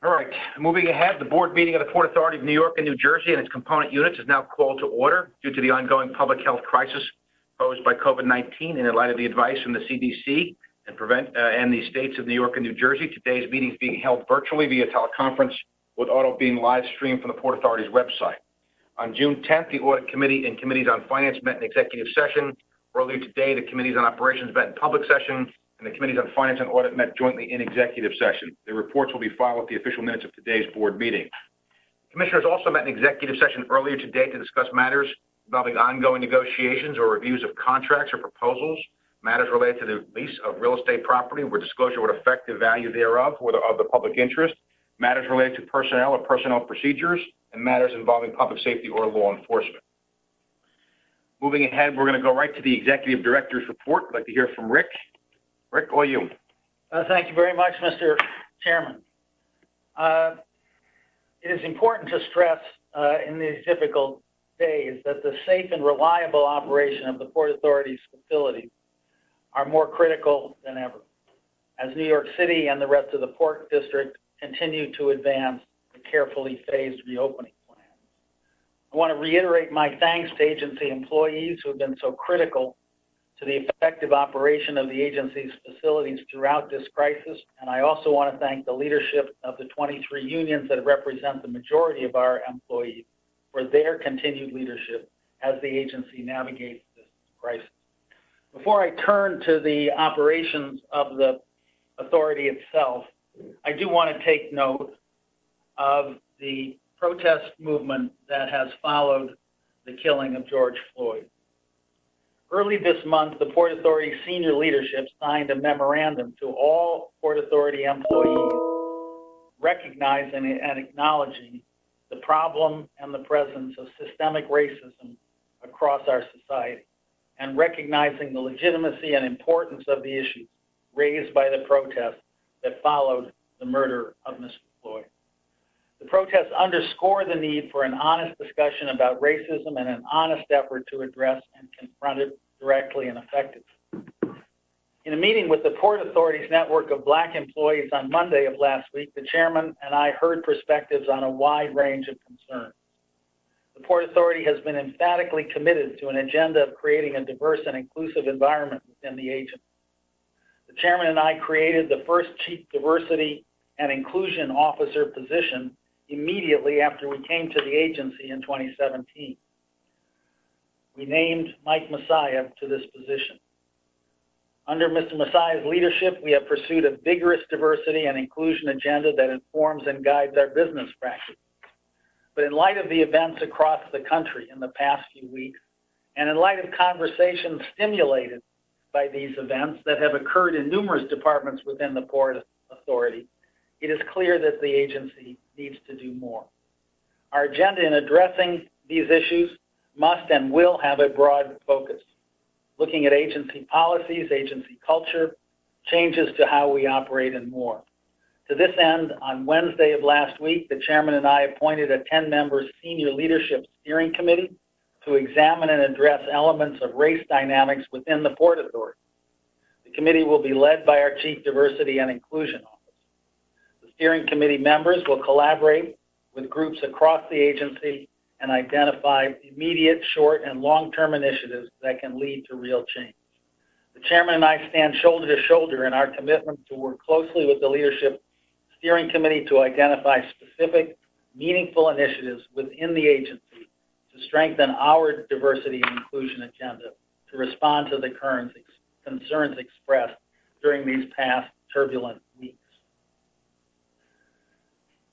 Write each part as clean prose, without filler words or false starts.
All right, moving ahead, the board meeting of the Port Authority of New York and New Jersey and its component units is now called to order due to the ongoing public health crisis posed by COVID-19 and in light of the advice from the CDC and the states of New York and New Jersey. Today's meeting is being held virtually via teleconference, with audio being live streamed from the Port Authority's website. On June 10th, the Audit Committee and Committees on Finance met in executive session. Earlier today, the Committees on Operations met in public session, and the Committees on Finance and Audit met jointly in executive session. Their reports will be filed with the official minutes of today's board meeting. Commissioners also met in executive session earlier today to discuss matters involving ongoing negotiations or reviews of contracts or proposals, matters related to the lease of real estate property where disclosure would affect the value thereof or of the public interest, matters related to personnel or personnel procedures, and matters involving public safety or law enforcement. Moving ahead, we're going to go right to the Executive Director's report. I'd like to hear from Rick. Rick, all you. Thank you very much, Mr. Chairman. It is important to stress in these difficult days that the safe and reliable operation of the Port Authority's facilities are more critical than ever, as New York City and the rest of the Port District continue to advance the carefully phased reopening plan. I want to reiterate my thanks to agency employees who have been so critical to the effective operation of the agency's facilities throughout this crisis, and I also want to thank the leadership of the 23 unions that represent the majority of our employees for their continued leadership as the agency navigates this crisis. Before I turn to the operations of the authority itself, I do want to take note of the protest movement that has followed the killing of George Floyd. Early this month, the Port Authority senior leadership signed a memorandum to all Port Authority employees recognizing and acknowledging the problem and the presence of systemic racism across our society, and recognizing the legitimacy and importance of the issues raised by the protests that followed the murder of Mr. Floyd. The protests underscore the need for an honest discussion about racism and an honest effort to address and confront it directly and effectively. In a meeting with the Port Authority's network of Black employees on Monday of last week, the chairman and I heard perspectives on a wide range of concerns. The Port Authority has been emphatically committed to an agenda of creating a diverse and inclusive environment within the agency. The chairman and I created the first Chief Diversity and Inclusion Officer position immediately after we came to the agency in 2017. We named Mike Messiah to this position. Under Mr. Messiah's leadership, we have pursued a vigorous diversity and inclusion agenda that informs and guides our business practice. But in light of the events across the country in the past few weeks, and in light of conversations stimulated by these events that have occurred in numerous departments within the Port Authority, it is clear that the agency needs to do more. Our agenda in addressing these issues must and will have a broad focus, looking at agency policies, agency culture, changes to how we operate, and more. To this end, on Wednesday of last week, the chairman and I appointed a 10-member senior leadership steering committee to examine and address elements of race dynamics within the Port Authority. The committee will be led by our Chief Diversity and Inclusion Officer. The steering committee members will collaborate with groups across the agency and identify immediate, short, and long-term initiatives that can lead to real change. The chairman and I stand shoulder to shoulder in our commitment to work closely with the leadership steering committee to identify specific, meaningful initiatives within the agency to strengthen our diversity and inclusion agenda to respond to the concerns expressed during these past turbulent weeks.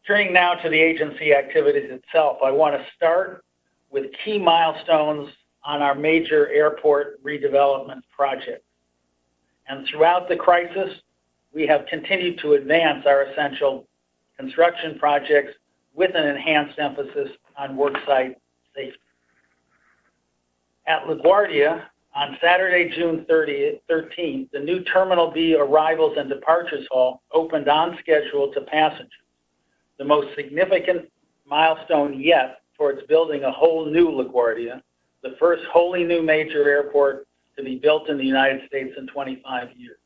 Turning now to the agency activities itself, I want to start with key milestones on our major airport redevelopment project. And throughout the crisis, we have continued to advance our essential construction projects with an enhanced emphasis on worksite safety. At LaGuardia, on Saturday, June 13th, the new Terminal B arrivals and departures hall opened on schedule to passengers, the most significant milestone yet towards building a whole new LaGuardia, the first wholly new major airport to be built in the United States in 25 years.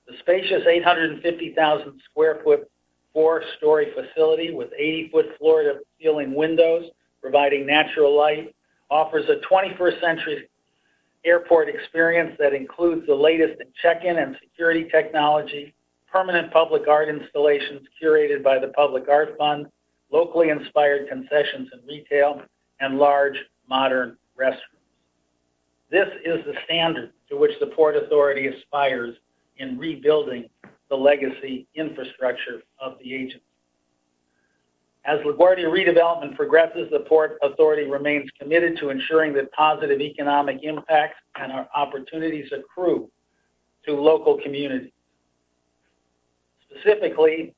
The spacious 850,000 square foot 4-story facility with 80-foot floor-to-ceiling windows providing natural light, offers a 21st century airport experience that includes the latest in check-in and security technology, permanent public art installations curated by the Public Art Fund, locally inspired concessions and retail, and large modern restrooms. This is the standard to which the Port Authority aspires in rebuilding the legacy infrastructure of the agency. As LaGuardia redevelopment progresses, the Port Authority remains committed to ensuring that positive economic impacts and our opportunities accrue to local communities. Specifically,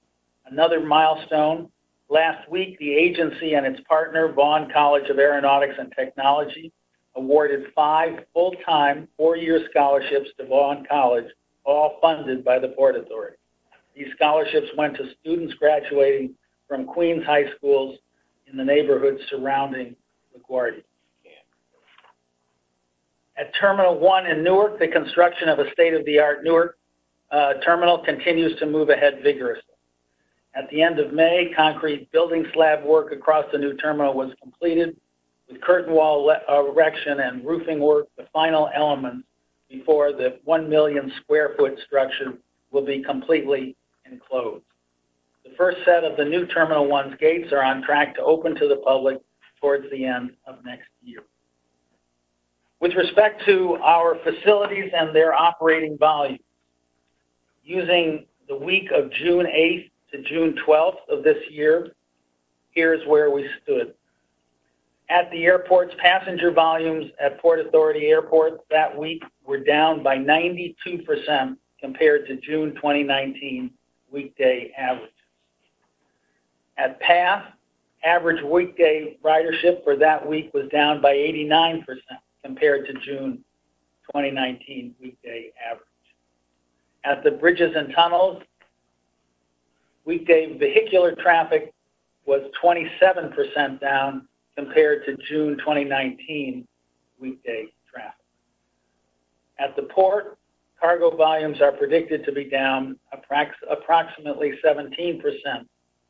another milestone, last week the agency and its partner, Vaughn College of Aeronautics and Technology, awarded 5 full-time, 4-year scholarships to Vaughn College, all funded by the Port Authority. These scholarships went to students graduating from Queens high schools in the neighborhoods surrounding LaGuardia. At Terminal 1 in Newark, the construction of a state-of-the-art Newark terminal continues to move ahead vigorously. At the end of May, concrete building slab work across the new terminal was completed, with curtain wall erection and roofing work the final elements before the 1 million square foot structure will be completely enclosed. The first set of the new Terminal 1's gates are on track to open to the public towards the end of next year. With respect to our facilities and their operating volumes, using the week of June 8th to June 12th of this year, here's where we stood. At the airports, passenger volumes at Port Authority Airport that week were down by 92% compared to June 2019 weekday averages. At PATH, average weekday ridership for that week was down by 89% compared to June 2019 weekday average. At the bridges and tunnels, weekday vehicular traffic was 27% down compared to June 2019 weekday traffic. At the port, cargo volumes are predicted to be down approximately 17%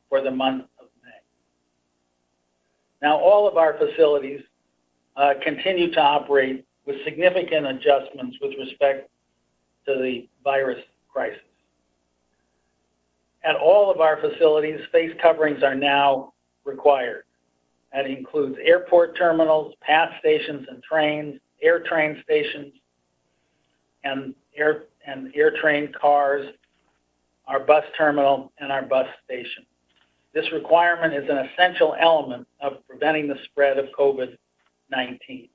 for the month of May. Now, all of our facilities continue to operate with significant adjustments with respect to the virus crisis. At all of our facilities, face coverings are now required. That includes airport terminals, PATH stations and trains, air train stations, and air train cars, our bus terminal, and our bus station. This requirement is an essential element of preventing the spread of COVID-19.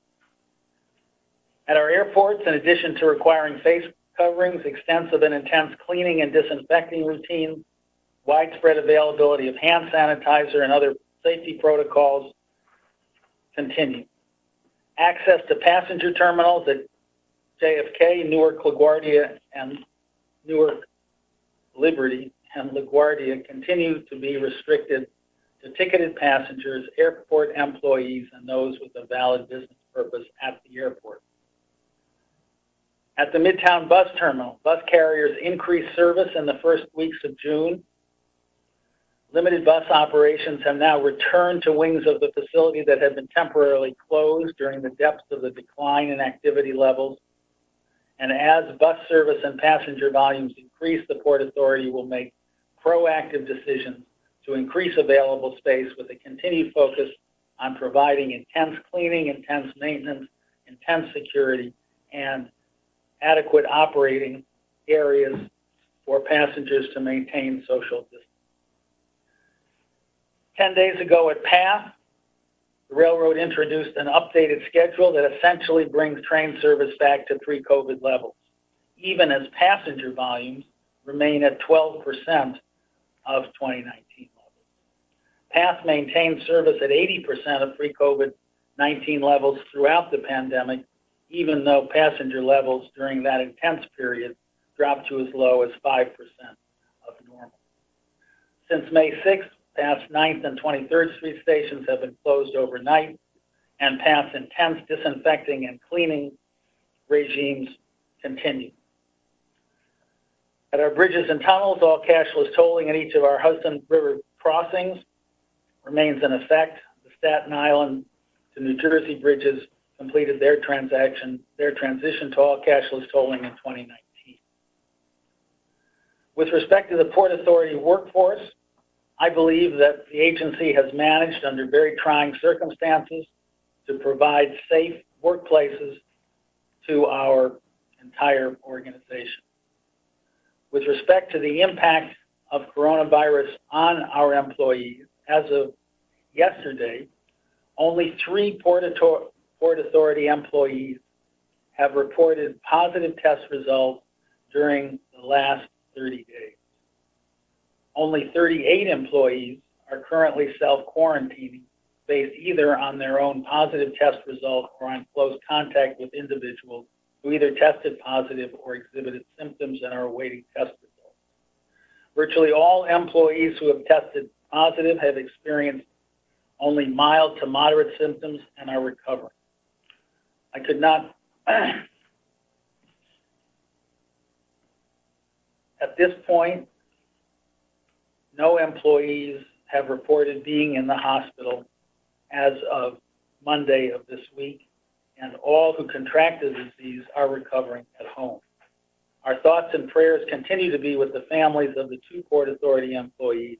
At our airports, in addition to requiring face coverings, extensive and intense cleaning and disinfecting routines, widespread availability of hand sanitizer and other safety protocols continue. Access to passenger terminals at JFK, Newark, LaGuardia, and Newark, Liberty, and LaGuardia continue to be restricted to ticketed passengers, airport employees, and those with a valid business purpose at the airport. At the Midtown Bus Terminal, bus carriers increased service in the first weeks of June. Limited bus operations have now returned to wings of the facility that had been temporarily closed during the depths of the decline in activity levels. And as bus service and passenger volumes increase, the Port Authority will make proactive decisions to increase available space with a continued focus on providing intense cleaning, intense maintenance, intense security, and adequate operating areas for passengers to maintain social distance. 10 days ago at PATH, the railroad introduced an updated schedule that essentially brings train service back to pre-COVID levels, even as passenger volumes remain at 12% of 2019 levels. PATH maintained service at 80% of pre-COVID-19 levels throughout the pandemic, even though passenger levels during that intense period dropped to as low as 5% of normal. Since May 6th, PATH's 9th and 23rd Street stations have been closed overnight, and PATH's intense disinfecting and cleaning regimes continue. At our bridges and tunnels, all cashless tolling at each of our Hudson River crossings remains in effect. The Staten Island to New Jersey bridges completed their transition to all cashless tolling in 2019. With respect to the Port Authority workforce, I believe that the agency has managed under very trying circumstances to provide safe workplaces to our entire organization. With respect to the impact of coronavirus on our employees, as of yesterday, only 3 Port Authority employees have reported positive test results during the last 30 days. Only 38 employees are currently self-quarantining based either on their own positive test result or on close contact with individuals who either tested positive or exhibited symptoms and are awaiting test results. Virtually all employees who have tested positive have experienced only mild to moderate symptoms and are recovering. I could not, at this point, no employees have reported being in the hospital as of Monday of this week, and all who contracted the disease are recovering at home. Our thoughts and prayers continue to be with the families of the 2 Port Authority employees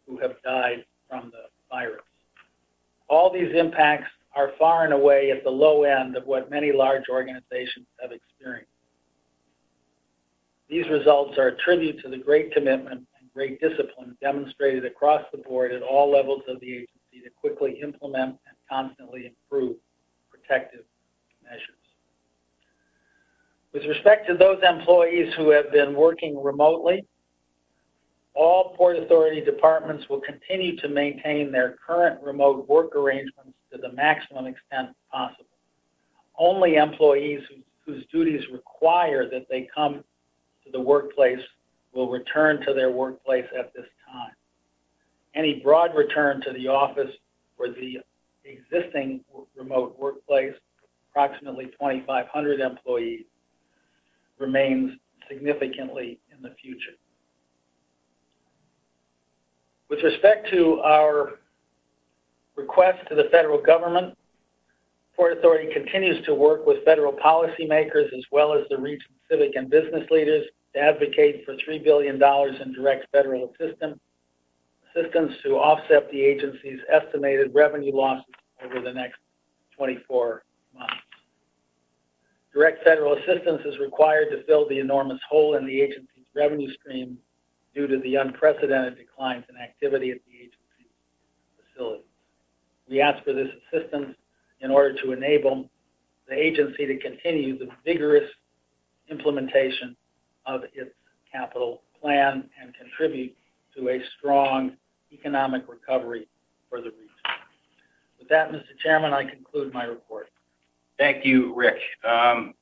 who have died from the virus. All these impacts are far and away at the low end of what many large organizations have experienced. These results are a tribute to the great commitment and great discipline demonstrated across the board at all levels of the agency to quickly implement and constantly improve protective measures. With respect to those employees who have been working remotely, all Port Authority departments will continue to maintain their current remote work arrangements to the maximum extent possible. Only employees whose duties require that they come to the workplace will return to their workplace at this time. Any broad return to the office for the existing remote workplace, approximately 2,500 employees, remains significantly in the future. With respect to our request to the federal government, Port Authority continues to work with federal policymakers as well as the region's civic and business leaders to advocate for $3 billion in direct federal assistance to offset the agency's estimated revenue losses over the next 24 months. Direct federal assistance is required to fill the enormous hole in the agency's revenue stream due to the unprecedented declines in activity at the agency's facilities. We ask for this assistance in order to enable the agency to continue the vigorous implementation of its capital plan and contribute to a strong economic recovery for the region. With that, Mr. Chairman, I conclude my report. Thank you, Rick.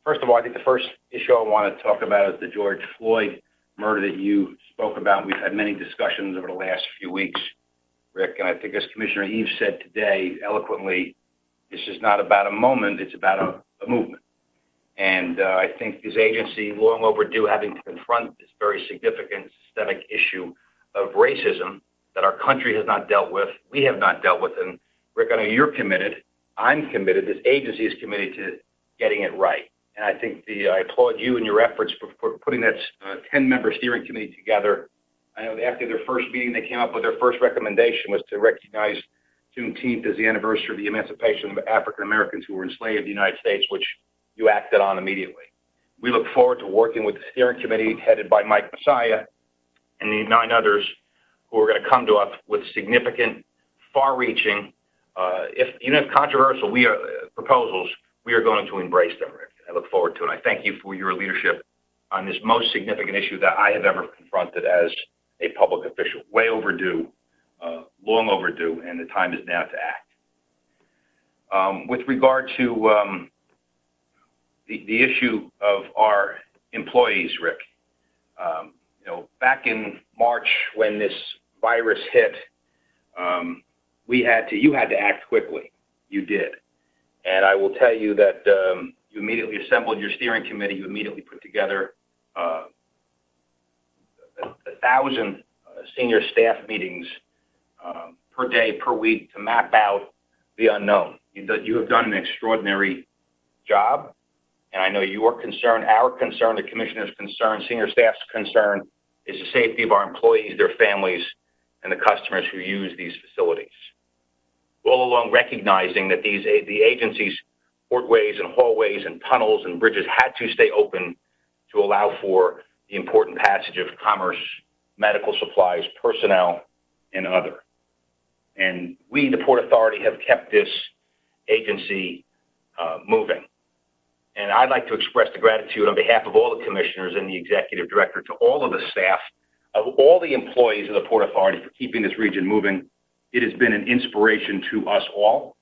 First of all, I think the first issue I want to talk about is the George Floyd murder that you spoke about. We've had many discussions over the last few weeks, Rick, and I think as Commissioner Eves said today eloquently, this is not about a moment, it's about a movement. And I think this agency, long overdue, having to confront this very significant systemic issue of racism that our country has not dealt with, we have not dealt with. And Rick, I know you're committed, I'm committed, this agency is committed to getting it right. And I think I applaud you and your efforts for putting that 10-member steering committee together. I know after their first meeting, they came up with their first recommendation was to recognize Juneteenth as the anniversary of the emancipation of African Americans who were enslaved in the United States, which you acted on immediately. We look forward to working with the steering committee headed by Mike Messiah and the 9 others who are going to come to us with significant, far-reaching, even if controversial proposals, we are going to embrace them, Rick. I look forward to it. I thank you for your leadership on this most significant issue that I have ever confronted as a public official. Way overdue, long overdue, and the time is now to act. With regard to the issue of our employees, Rick, back in March when this virus hit, you had to act quickly. You did. And I will tell you that you immediately assembled your steering committee. You immediately put together 1,000 senior staff meetings per day, per week to map out the unknown. You have done an extraordinary job, and I know your concern, our concern, the commissioner's concern, senior staff's concern is the safety of our employees, their families, and the customers who use these facilities. All along recognizing that the agency's portways and hallways and tunnels and bridges had to stay open to allow for the important passage of commerce, medical supplies, personnel, and other. And we, the Port Authority, have kept this agency moving. And I'd like to express the gratitude on behalf of all the commissioners and the executive director to all of the staff, of all the employees of the Port Authority for keeping this region moving. It has been an inspiration to us all.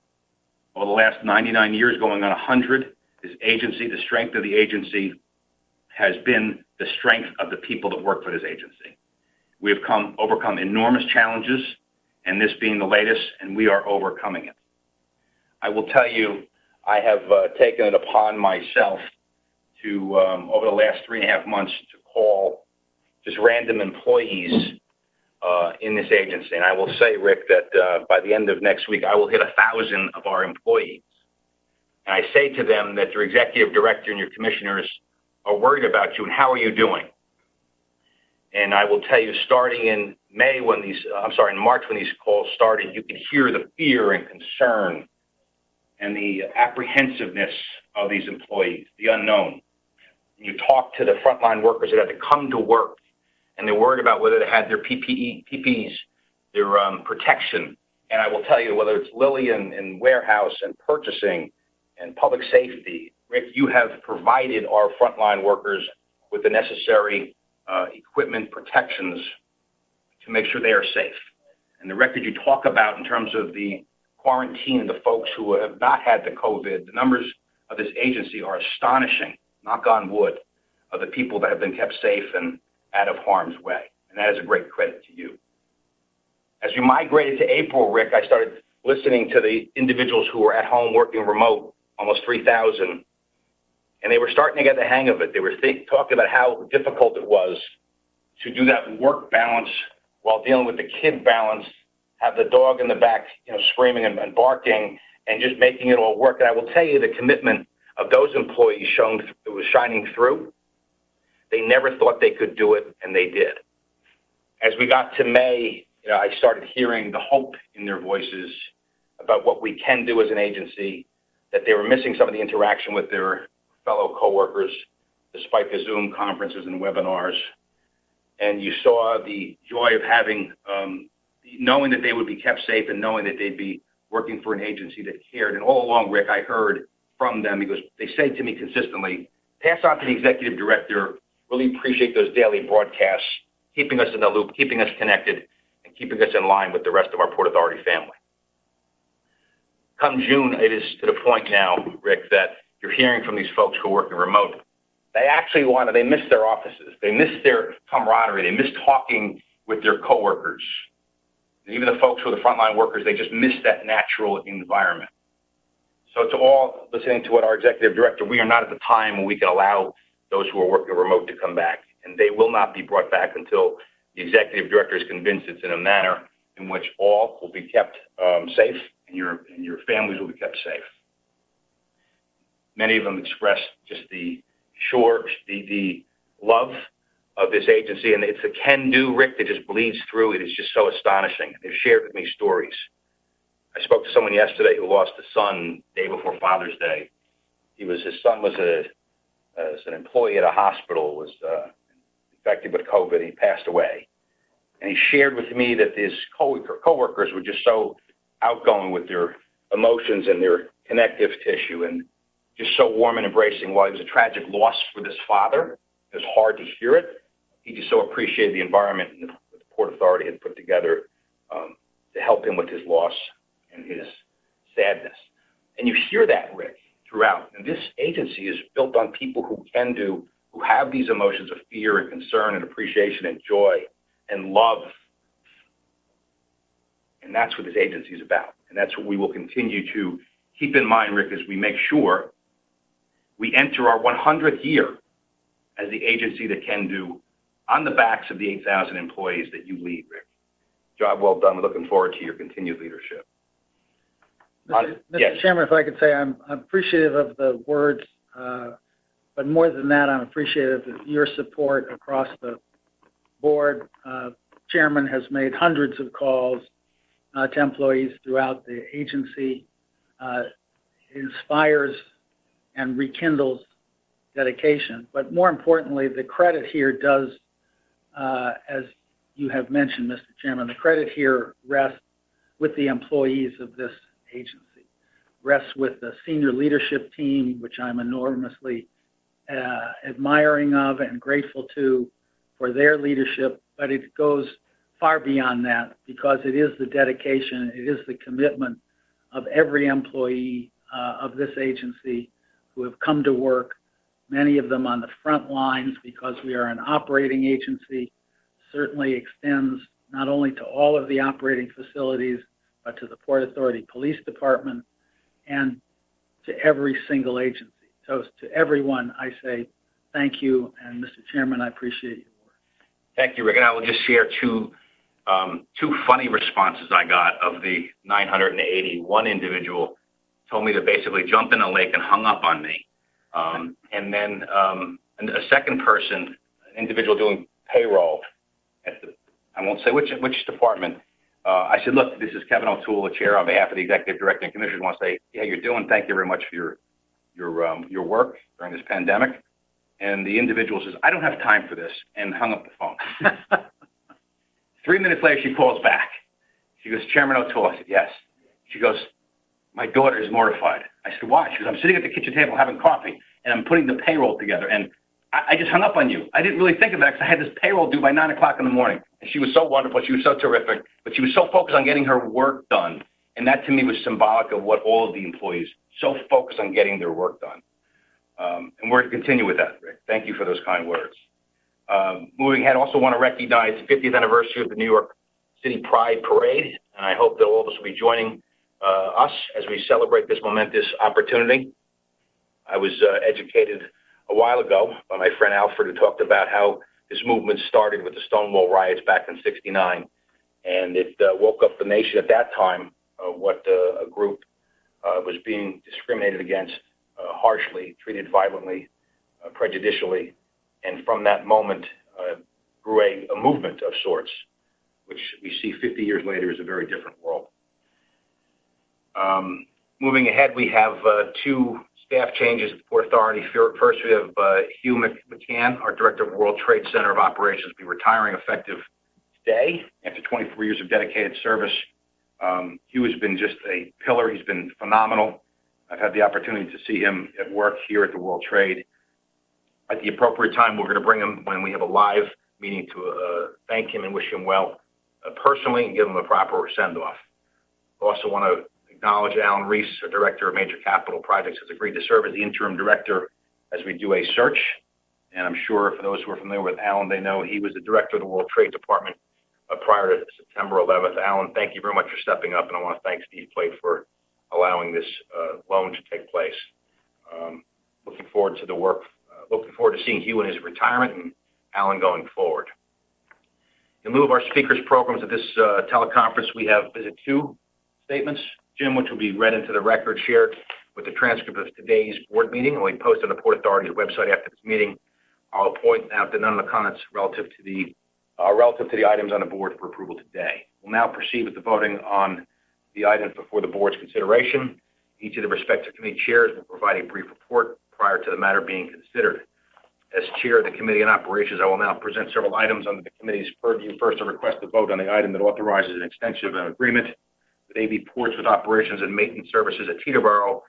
Over the last 99 years, going on 100, this agency, the strength of the agency has been the strength of the people that work for this agency. We have overcome enormous challenges, and this being the latest, and we are overcoming it. I will tell you, I have taken it upon myself to, over the last 3.5 months, to call just random employees in this agency. And I will say, Rick, that by the end of next week, I will hit 1,000 of our employees. And I say to them that your executive director and your commissioners are worried about you and how are you doing? And I will tell you, starting in in March when these calls started, you could hear the fear and concern and the apprehensiveness of these employees, the unknown. You talk to the frontline workers that had to come to work, and they're worried about whether they had their PPEs, their protection. And I will tell you, whether it's Lily and warehouse and purchasing and public safety, Rick, you have provided our frontline workers with the necessary equipment protections to make sure they are safe. And the record you talk about in terms of the quarantine and the folks who have not had the COVID, the numbers of this agency are astonishing, knock on wood, of the people that have been kept safe and out of harm's way. And that is a great credit to you. As we migrated to April, Rick, I started listening to the individuals who were at home working remote, almost 3,000, and they were starting to get the hang of it. They were talking about how difficult it was to do that work balance while dealing with the kid balance, have the dog in the back, screaming and barking, and just making it all work. And I will tell you, the commitment of those employees was shining through. They never thought they could do it, and they did. As we got to May, I started hearing the hope in their voices about what we can do as an agency, that they were missing some of the interaction with their fellow coworkers, despite the Zoom conferences and webinars. And you saw the joy of having, knowing that they would be kept safe and knowing that they'd be working for an agency that cared. And all along, Rick, I heard from them, because they say to me consistently, pass on to the executive director, really appreciate those daily broadcasts, keeping us in the loop, keeping us connected, and keeping us in line with the rest of our Port Authority family. Come June, it is to the point now, Rick, that you're hearing from these folks who are working remote. They miss their offices. They miss their camaraderie. They miss talking with their coworkers. And even the folks who are the frontline workers, they just miss that natural environment. So to all listening to what our executive director, we are not at the time when we can allow those who are working remote to come back. And they will not be brought back until the executive director is convinced it's in a manner in which all will be kept safe and your families will be kept safe. Many of them expressed just the love of this agency, and it's a can-do, Rick, that just bleeds through. It is just so astonishing. They've shared with me stories. I spoke to someone yesterday who lost a son day before Father's Day. His son was an employee at a hospital, was infected with COVID. He passed away. And he shared with me that his coworkers were just so outgoing with their emotions and their connective tissue, and just so warm and embracing. While it was a tragic loss for this father, it was hard to hear it. He just so appreciated the environment that the Port Authority had put together to help him with his loss and his sadness. And you hear that, Rick, throughout. And this agency is built on people who have these emotions of fear and concern and appreciation and joy and love. And that's what this agency is about. And that's what we will continue to keep in mind, Rick, as we make sure we enter our 100th year as the agency that can do on the backs of the 8,000 employees that you lead, Rick. Job well done. We're looking forward to your continued leadership. Mr. Yes. Chairman, if I could say, I'm appreciative of the words, but more than that, I'm appreciative of your support across the board. Chairman has made hundreds of calls to employees throughout the agency. Inspires and rekindles dedication. But more importantly, the credit here does, as you have mentioned, Mr. Chairman, the credit here rests with the employees of this agency, rests with the senior leadership team, which I'm enormously admiring of and grateful to for their leadership, but it goes far beyond that because it is the dedication, it is the commitment of every employee of this agency who have come to work, many of them on the front lines because we are an operating agency, certainly extends not only to all of the operating facilities, but to the Port Authority Police Department and to every single agency. So to everyone, I say thank you, and Mr. Chairman, I appreciate your work. Thank you, Rick. And I will just share two funny responses I got of the 980. One individual told me to basically jump in a lake and hung up on me. And then a second person, an individual doing payroll at the, I won't say which department. I said, look, this is Kevin O'Toole, the chair on behalf of the executive director and commissioners. I want to say, yeah, you're doing. Thank you very much for your work during this pandemic. And the individual says, I don't have time for this, and hung up the phone. 3 minutes later, she calls back. She goes, Chairman O'Toole. I said, yes. She goes, my daughter is mortified. I said, why? She goes, I'm sitting at the kitchen table having coffee, and I'm putting the payroll together, and I just hung up on you. I didn't really think of that because I had this payroll due by 9 o'clock in the morning. And she was so wonderful. She was so terrific. But she was so focused on getting her work done. And that, to me, was symbolic of what all of the employees, so focused on getting their work done. And we're going to continue with that, Rick. Thank you for those kind words. Moving ahead, I also want to recognize the 50th anniversary of the New York City Pride Parade. And I hope that all of us will be joining us as we celebrate this momentous opportunity. I was educated a while ago by my friend Alfred, who talked about how this movement started with the Stonewall riots back in '69, and it woke up the nation at that time. What a group was being discriminated against, harshly, treated violently, prejudicially, and from that moment grew a movement of sorts, which we see 50 years later is a very different world. Moving ahead, we have two staff changes at the Port Authority. First, we have Hugh McCann, our Director of World Trade Center of Operations, will be retiring effective today after 24 years of dedicated service. Hugh has been just a pillar. He's been phenomenal. I've had the opportunity to see him at work here at the World Trade. At the appropriate time, we're going to bring him when we have a live meeting to thank him and wish him well personally and give him a proper send-off. I also want to acknowledge Alan Reese, our Director of Major Capital Projects, has agreed to serve as the interim director as we do a search. And I'm sure for those who are familiar with Alan, they know he was the Director of the World Trade Department prior to September 11th. Alan, thank you very much for stepping up, and I want to thank Steve Plate for allowing this loan to take place. Looking forward to the work. Looking forward to seeing Hugh in his retirement and Alan going forward. In lieu of our speakers programs at this teleconference, we have two statements, Jim, which will be read into the record, shared with the transcript of today's board meeting, and will be posted on the Port Authority's website after this meeting. I'll point out that none of the comments relative to the items on the board for approval today. We'll now proceed with the voting on the items before the board's consideration. Each of the respective committee chairs will provide a brief report prior to the matter being considered. As chair of the Committee on Operations, I will now present several items under the committee's purview. First, I request a vote on the item that authorizes an extension of an agreement with AV Ports with operations and maintenance services at Teterboro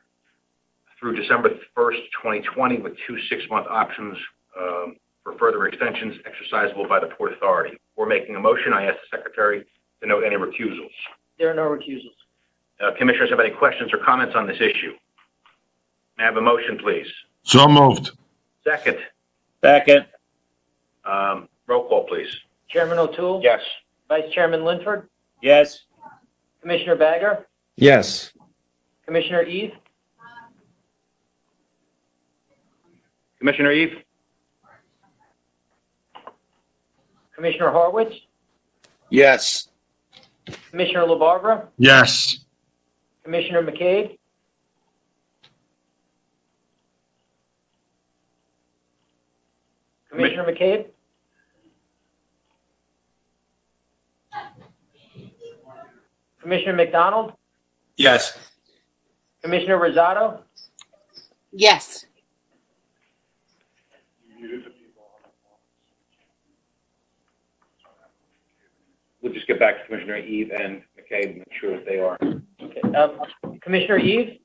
through December 1st, 2020, with 2 6-month options for further extensions exercisable by the Port Authority. Before making a motion, I ask the Secretary to note any recusals. There are no recusals. Commissioners have any questions or comments on this issue? May I have a motion, please? So moved. Second. Second. Roll call, please. Chairman O'Toole? Yes. Vice Chairman Linford? Yes. Commissioner Bagger? Yes. Commissioner Eve? Commissioner Eve? Commissioner Horwitz, Yes. Commissioner LaBarbera, Yes. Commissioner McCabe, Commissioner McCabe, Commissioner McDonald, Yes. Commissioner Rosado, Yes. We'll just get back to Commissioner Eve and McCabe and make sure that they are. okay. Commissioner Eve,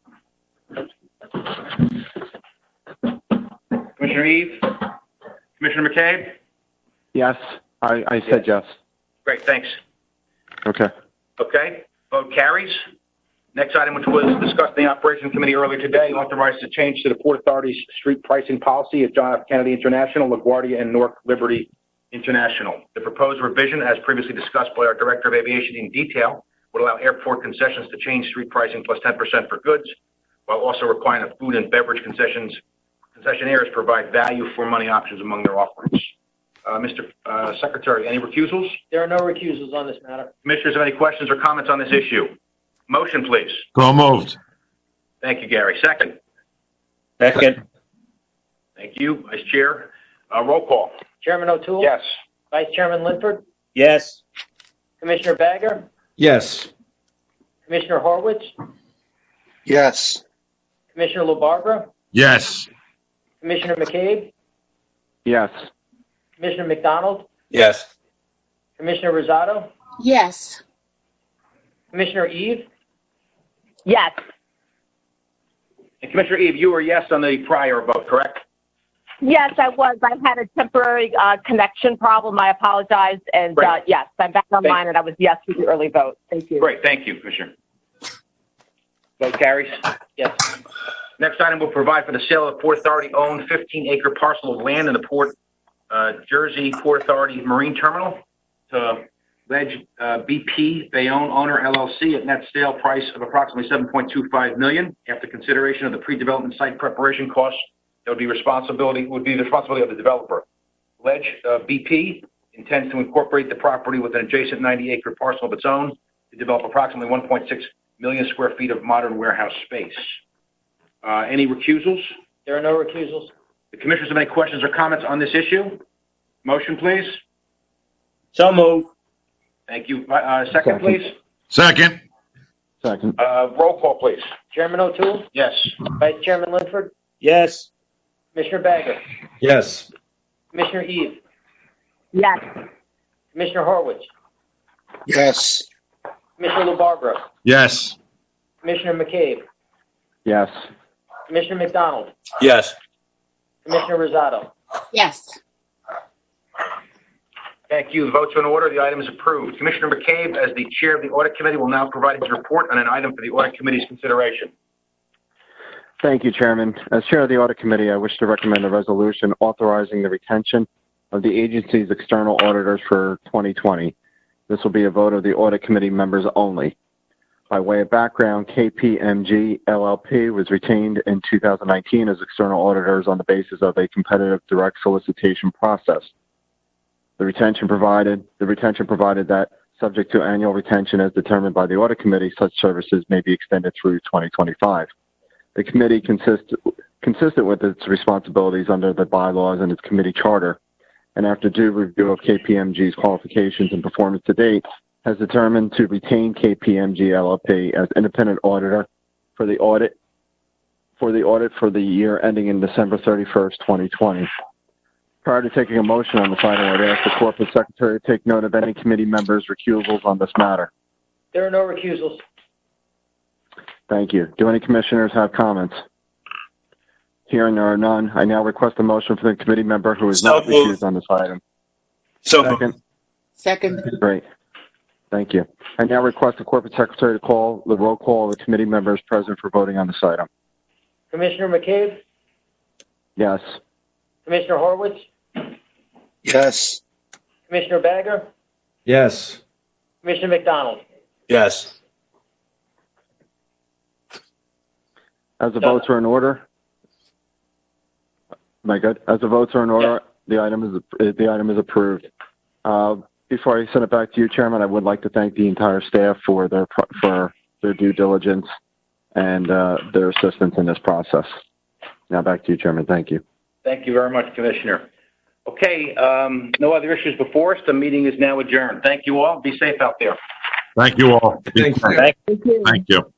Commissioner Eve? Commissioner McCabe? Yes, I said yes. Great, thanks. Okay. Okay, vote carries. Next item, which was discussed in the Operations Committee earlier today, authorized a change to the Port Authority's street pricing policy at John F. Kennedy International, LaGuardia, and Newark Liberty International. The proposed revision, as previously discussed by our Director of Aviation in detail, would allow airport concessions to change street pricing plus 10% for goods, while also requiring that food and beverage concessionaires provide value for money options among their offerings. Mr. Secretary, any recusals? there are no recusals on this matter. Commissioners have any questions or comments on this issue? Motion, please. So moved. Thank you, Gary. Second. Second. Thank you, Vice Chair. Roll call. Chairman O'Toole? Yes. Vice Chairman Linford? Yes. Commissioner Bagger? Yes. Commissioner Horwitz? Yes. Commissioner LaBarbera? Yes. Commissioner McCabe? Yes. Commissioner McDonald? Yes. Commissioner Rosado? Yes. Commissioner Eve? Yes. And Commissioner Eve, you were yes on the prior vote, correct? Yes, I was. I had a temporary connection problem. I apologize. And Great. yes, I'm back online, and I was yes with the early vote. Thank you. Great, thank you, Commissioner. Vote carries. Yes. Next item will provide for the sale of the Port Authority-owned 15-acre parcel of land in the Port Jersey Port Authority Marine Terminal to Ledge BP Bayonne Owner LLC at net sale price of approximately $7.25 million. After consideration of the pre-development site preparation costs, that would be the responsibility of the developer. Ledge BP intends to incorporate the property with an adjacent 90-acre parcel of its own to develop approximately 1.6 million square feet of modern warehouse space. Any recusals? There are no recusals. The commissioners have any questions or comments on this issue? Motion, please. So moved. Thank you. Second, Second. please. Second. Second. Roll call, please. Chairman O'Toole? Yes. Vice Chairman Linford? Yes. Commissioner Bagger? Yes. Commissioner Eve? Yes. Commissioner Horwitz? Yes. Commissioner LaBarbera? Yes. Commissioner McCabe? Yes. Commissioner McDonald? Yes. Commissioner Rosado? Yes. Thank you. The vote's in order. The item is approved. Commissioner McCabe, as the chair of the audit committee, will now provide his report on an item for the audit committee's consideration. Thank you, Chairman. As chair of the audit committee, I wish to recommend a resolution authorizing the retention of the agency's external auditors for 2020. This will be a vote of the audit committee members only. By way of background, KPMG LLP was retained in 2019 as external auditors on the basis of a competitive direct solicitation process. The retention provided that, subject to annual retention as determined by the audit committee, such services may be extended through 2025. The committee, consistent with its responsibilities under the bylaws and its committee charter, and after due review of KPMG's qualifications and performance to date, has determined to retain KPMG LLP as independent auditor for the audit for the year ending in December 31st, 2020. Prior to taking a motion on this item, I would ask the corporate secretary to take note of any committee members' recusals on this matter. There are no recusals. Thank you. Do any commissioners have comments? Hearing there are none, I now request a motion for the committee member who is not So moved. recused on this item. So Second. Second. Great. Thank you. I now request the corporate secretary to call the roll call of the committee members present for voting on this item. Commissioner McCabe? Yes. Commissioner Horwitz? Yes. Commissioner Bagger? Yes. Commissioner McDonald? Yes. As the votes are in order, am I good? As the votes are in order, the item is approved. Before I send it back to you, Chairman, I would like to thank the entire staff for their due diligence and their assistance in this process. Now back to you, Chairman. Thank you. Thank you very much, Commissioner. Okay, no other issues before us. The meeting is now adjourned. Thank you all. Be safe out there. Thank you all. Thank you. Thank you. Thank you.